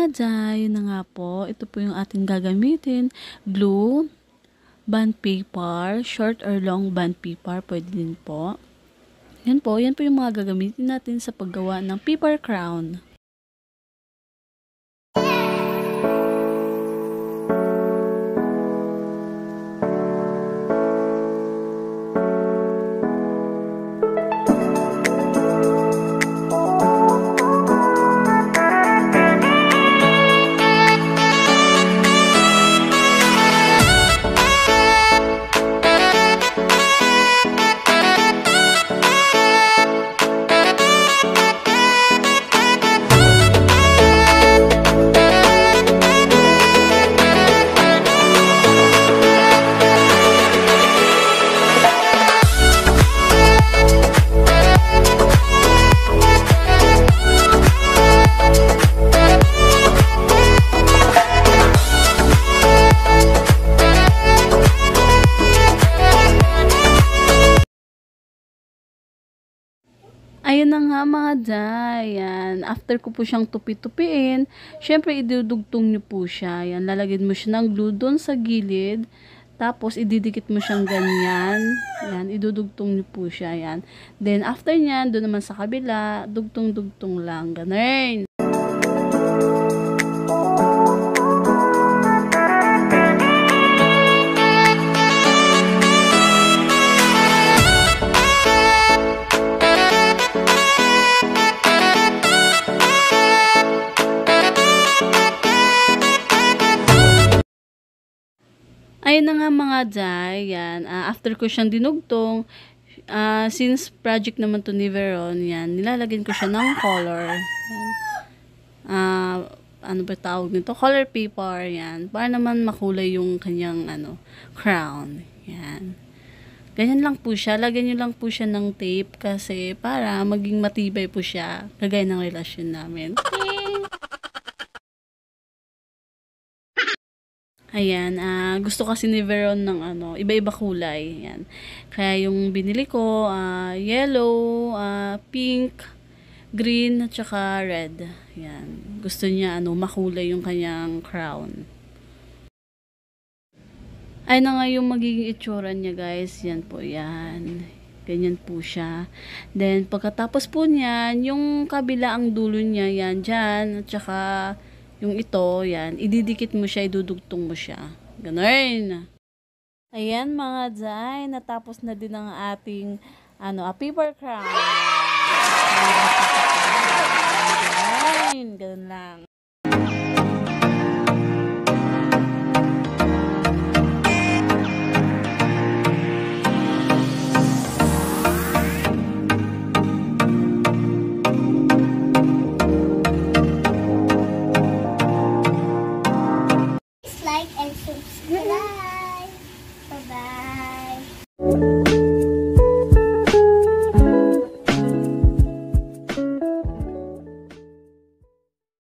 mga Jai, yun na nga po. Ito po yung ating gagamitin. Glue, bond paper, short or long bond paper, pwede din po. Yan po yung mga gagamitin natin sa paggawa ng paper crown. Ayun na nga mga Jai, yan. After ko po siyang tupi-tupiin, syempre idudugtong nyo po siya. Yan, lalagyan mo siya ng glue doon sa gilid. Tapos ididikit mo siyang ganyan. Yan, idudugtong nyo po siya. Yan. Then after nyan, doon naman sa kabila, dugtong-dugtong lang. Ganun. Ayun na nga mga Jai, yan. After ko siyang dinugtong, since project naman to ni Veron, yan, nilalagyan ko siya ng color. Ano ba tawag nito? Color paper, yan. Para naman makulay yung kanyang crown. Yan. Ganyan lang po siya. Lagyan nyo lang po siya ng tape kasi para maging matibay po siya. Kagaya ng relasyon namin. Ayan, gusto kasi ni Veron ng iba-iba kulay. Ayan. Kaya yung binili ko, yellow, pink, green, at saka red. Ayan. Gusto niya, makulay yung kanyang crown. Ay na nga yung magiging itsura niya, guys. Yan po, yan. Ganyan po siya. Then, pagkatapos po niyan, yung kabila ang dulo niya, yan, dyan, at saka yung ito, yan, ididikit mo siya, idudugtong mo siya. Ganun. Ayan mga Jai, natapos na din ang ating paper crown. Ganun lang. Like and subscribe. Bye-bye.